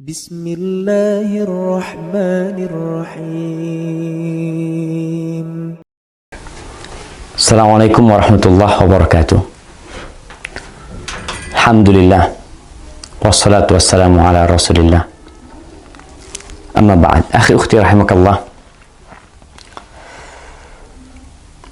Bismillahirrahmanirrahim. Assalamualaikum warahmatullahi wabarakatuh. Alhamdulillah. Wassalatu wassalamu ala rasulillah. Amma ba'd. Akhi ukhti rahimakallah.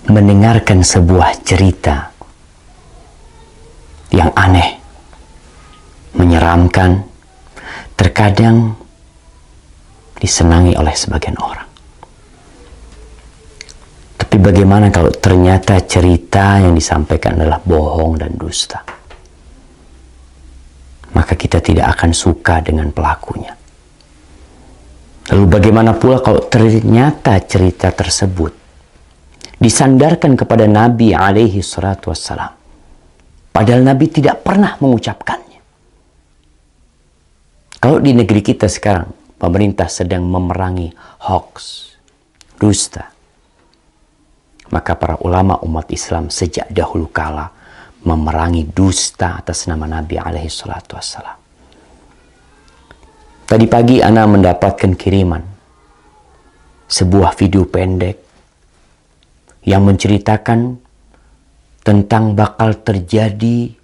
Mendengarkan sebuah cerita yang aneh, menyeramkan, terkadang disenangi oleh sebagian orang. Tapi bagaimana kalau ternyata cerita yang disampaikan adalah bohong dan dusta? Maka kita tidak akan suka dengan pelakunya. Lalu bagaimana pula kalau ternyata cerita tersebut disandarkan kepada Nabi alaihi salatu wassalam, padahal Nabi tidak pernah mengucapkannya? Kalau di negeri kita sekarang, pemerintah sedang memerangi hoax, dusta, maka para ulama umat Islam sejak dahulu kala memerangi dusta atas nama Nabi alaihi salatu wassalam. Tadi pagi ana mendapatkan kiriman sebuah video pendek yang menceritakan tentang bakal terjadi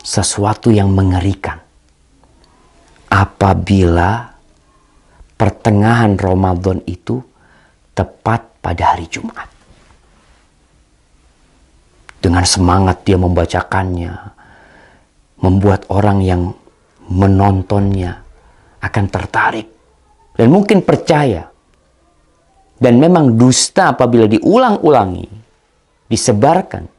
sesuatu yang mengerikan apabila pertengahan Ramadan itu tepat pada hari Jumat. Dengan semangat dia membacakannya, membuat orang yang menontonnya akan tertarik dan mungkin percaya. Dan memang dusta apabila diulang-ulangi, disebarkan,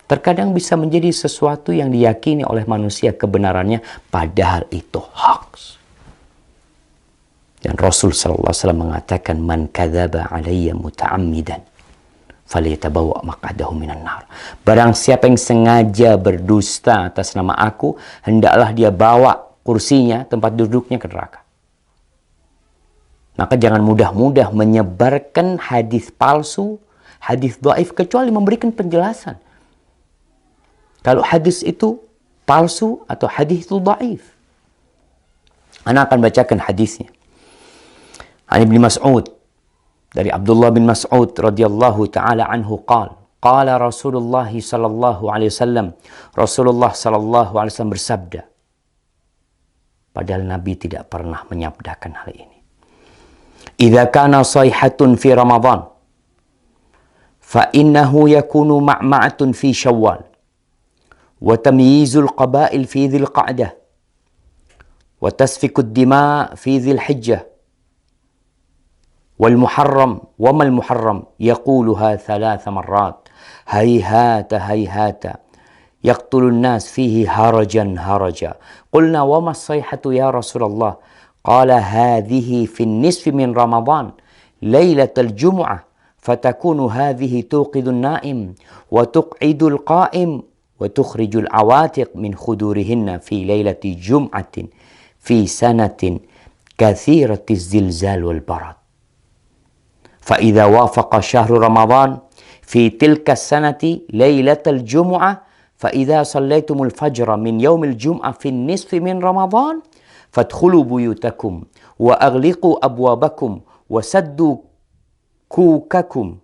terkadang bisa menjadi sesuatu yang diyakini oleh manusia kebenarannya, padahal itu hoax. Dan Rasul sallallahu alaihi wasallam mengatakan, "Man kadzaba alayya muta'ammidan falyatabawa maq'adahu minan nar." Barang siapa yang sengaja berdusta atas nama aku, hendaklah dia bawa kursinya, tempat duduknya ke neraka. Maka jangan mudah-mudah menyebarkan hadis palsu, hadis dhaif, kecuali memberikan penjelasan. Kalau hadis itu palsu atau hadis itu dhaif. Ana akan bacakan hadisnya. An Ibnu Mas'ud, dari Abdullah bin Mas'ud radhiyallahu taala anhu qala Rasulullah sallallahu alaihi wasallam, Rasulullah sallallahu alaihi wasallam bersabda, padahal Nabi tidak pernah menyabdakan hal ini. Idza kana sayhatun fi Ramadan fa innahu yakunu ma'ma'atun fi Syawal wa tamyizul qabail fi Dzil Qa'dah wa tasfikud dima fi Dzil Hijjah wal muharram wa mal muharram yaquluha 3 marrat hayhata hayhata yaqtulun nas fihi harajan haraja. Qulna wa ma as-sayhatu ya Rasulullah? Qala hadhihi fi nisfi min Ramadan lailatul Jum'ah fatakunu hadhihi tuqidun naim wa tuqidul qa'im wa tukhrijul awatiq min khudurihinna fi lailati jum'atin fi sanatin kathiratiz zilzal wal barad. Fa idza wafaqa syahru Ramadan fi tilka sanati lailatul Jum'ah fa idza sallaitumul fajra min yaumil Jum'ah fi nisfi min Ramadan fadkhulu buyutakum wa aghliqu abwabakum wa saddu kukakum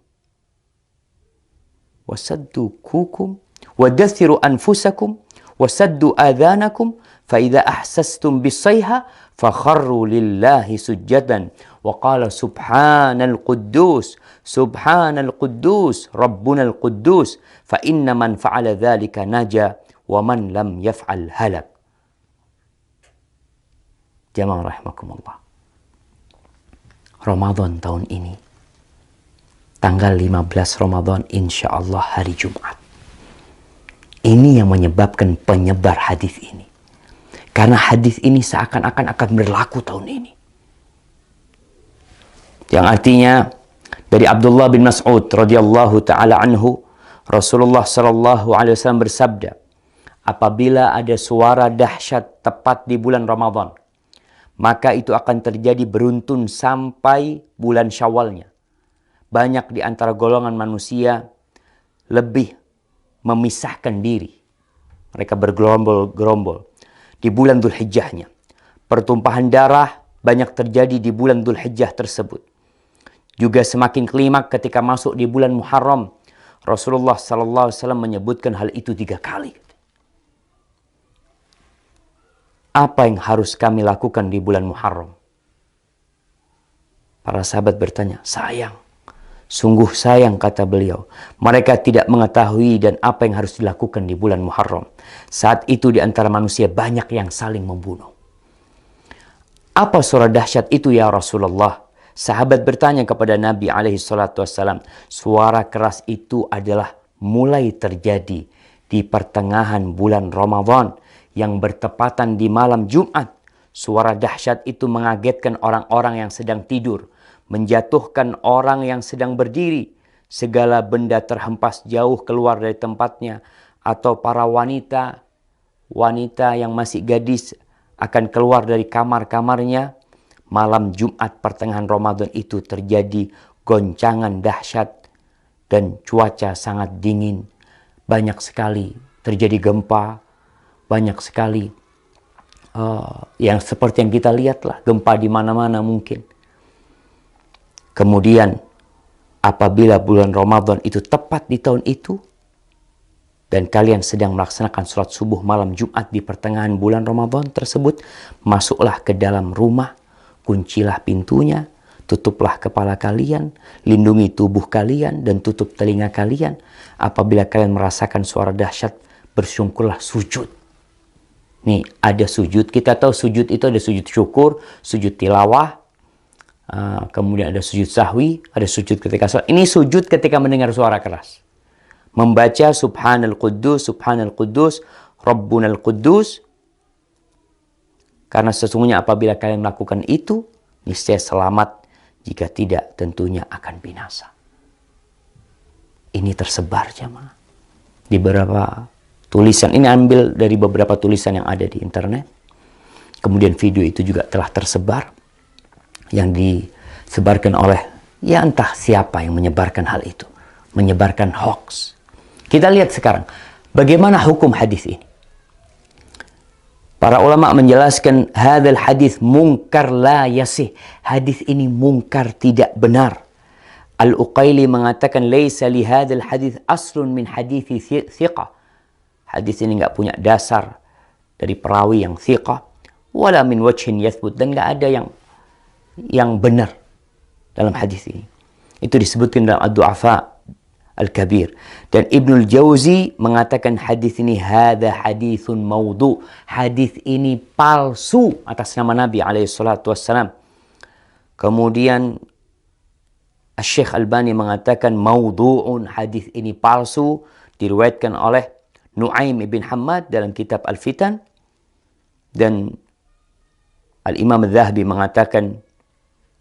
wa dathiru anfusakum wa saddu adhanakum fa idza ahsastum bisayha fakharru lillahi sujjadan wa qala subhanal quddus rabbunal quddus fa inna man fa'ala dhalika naja wa man lam yaf'al halak. Jamaah rahimakumullah. Ramadan tahun ini, tanggal 15 Ramadan, insya Allah hari Jumat. Ini yang menyebabkan penyebar hadis ini. Karena hadis ini seakan-akan akan berlaku tahun ini. Yang artinya, dari Abdullah bin Mas'ud radhiyallahu ta'ala anhu, Rasulullah sallallahu alaihi wasallam bersabda, apabila ada suara dahsyat tepat di bulan Ramadan, maka itu akan terjadi beruntun sampai bulan Syawalnya. Banyak di antara golongan manusia lebih memisahkan diri. Mereka bergerombol-gerombol. di bulan Dzulhijjahnya. Pertumpahan darah banyak terjadi di bulan Dzulhijjah tersebut. Juga semakin klimak ketika masuk di bulan Muharram. Rasulullah SAW menyebutkan hal itu 3 kali. Apa yang harus kami lakukan di bulan Muharram? Para sahabat bertanya, sayang. Sungguh sayang, kata beliau. Mereka tidak mengetahui dan apa yang harus dilakukan di bulan Muharram. Saat itu di antara manusia banyak yang saling membunuh. Apa suara dahsyat itu ya Rasulullah? Sahabat bertanya kepada Nabi SAW. Suara keras itu adalah mulai terjadi di pertengahan bulan Ramadan yang bertepatan di malam Jumat. Suara dahsyat itu mengagetkan orang-orang yang sedang tidur, menjatuhkan orang yang sedang berdiri. Segala benda terhempas jauh keluar dari tempatnya, atau para wanita yang masih gadis akan keluar dari kamar-kamarnya. Malam Jumat pertengahan Ramadan itu terjadi goncangan dahsyat dan cuaca sangat dingin. Banyak sekali terjadi gempa, banyak sekali yang seperti yang kita lihat lah, gempa di mana-mana mungkin. Kemudian apabila bulan Ramadan itu tepat di tahun itu, dan kalian sedang melaksanakan sholat subuh malam Jumat di pertengahan bulan Ramadan tersebut, masuklah ke dalam rumah, kuncilah pintunya, tutuplah kepala kalian, lindungi tubuh kalian, dan tutup telinga kalian. Apabila kalian merasakan suara dahsyat, bersyukurlah, sujud. Nih, ada sujud. Kita tahu sujud itu ada sujud syukur, sujud tilawah, kemudian ada sujud sahwi, ada sujud ketika sholat. Ini sujud ketika mendengar suara keras. Membaca Subhanal Quddus, Rabbunal Quddus. Karena sesungguhnya apabila kalian melakukan itu, niscaya selamat. Jika tidak, tentunya akan binasa. Ini tersebar jemaah di beberapa tulisan. Ini ambil dari beberapa tulisan yang ada di internet. Kemudian video itu juga telah tersebar, yang disebarkan oleh ya entah siapa yang menyebarkan hal itu, menyebarkan hoax. Kita lihat sekarang bagaimana hukum hadis ini. Para ulama menjelaskan hadzal hadis munkar la yasih. Hadis ini munkar, tidak benar. Al-Uqaili mengatakan laisa li hadzal hadis aslun min hadithi thiqah. Hadis ini enggak punya dasar dari perawi yang thiqah, wala min wajhin yathbut, dan enggak ada yang benar dalam hadis ini. Itu disebutkan dalam Ad-Du'afa Al-Kabir. Dan Ibnul Jauzi mengatakan hadis ini hadza haditsun maudhu. Hadis ini palsu atas nama Nabi SAW. Kemudian Syekh Albani mengatakan maudhu'un, hadis ini palsu, diriwayatkan oleh Nu'aim ibn Hammad dalam kitab Al-Fitan. Dan Al-Imam Al-Zahabi mengatakan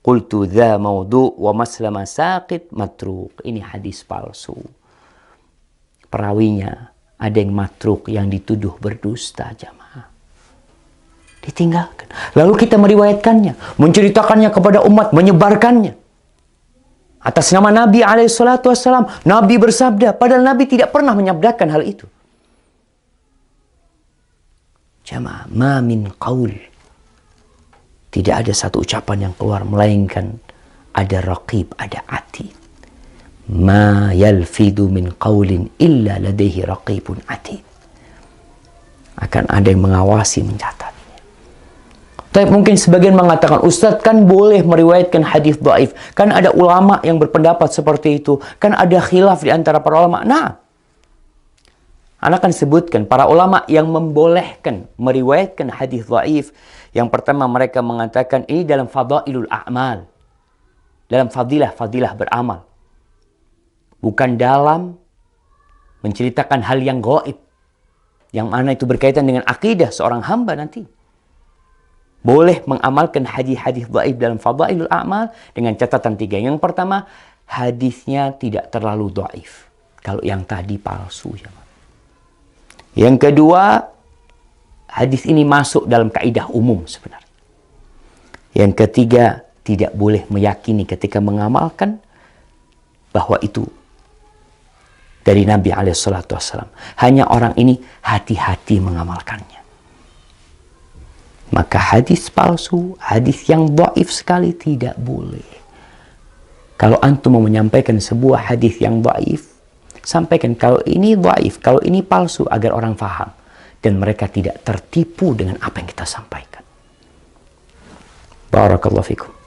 qultu dha maudhu' wa maslama saqit matruk. Ini hadis palsu. Perawinya ada yang matruk, yang dituduh berdusta jamaah. Ditinggalkan. Lalu kita meriwayatkannya, menceritakannya kepada umat, menyebarkannya atas nama Nabi SAW. Nabi bersabda, padahal Nabi tidak pernah menyabdakan hal itu. Jamaah, ma min qaul, tidak ada satu ucapan yang keluar melainkan ada raqib, ada atid. Ma yalfidu min qaulin illa ladaihi raqibun atid. Akan ada yang mengawasi, mencatat. Tapi mungkin sebagian mengatakan, Ustadz kan boleh meriwayatkan hadis dhaif. Kan ada ulama yang berpendapat seperti itu. Kan ada khilaf di antara para ulama. Nah, Anda akan sebutkan para ulama yang membolehkan meriwayatkan hadis dhaif. Yang pertama, mereka mengatakan ini dalam fadailul a'mal. Dalam fadilah beramal. Bukan dalam menceritakan hal yang gaib. Yang mana itu berkaitan dengan akidah seorang hamba nanti. Boleh mengamalkan hadis-hadis dhaif dalam fadailul a'mal dengan catatan 3. Yang pertama, hadisnya tidak terlalu dhaif. Kalau yang tadi palsu. Yang kedua, hadis ini masuk dalam kaidah umum sebenarnya. Yang ketiga, tidak boleh meyakini ketika mengamalkan bahwa itu dari Nabi SAW. Hanya orang ini hati-hati mengamalkannya. Maka hadis palsu, hadis yang dhaif sekali tidak boleh. Kalau antum mau menyampaikan sebuah hadis yang dhaif, sampaikan kalau ini dhaif, kalau ini palsu, agar orang faham dan mereka tidak tertipu dengan apa yang kita sampaikan. Barakallahu fikum.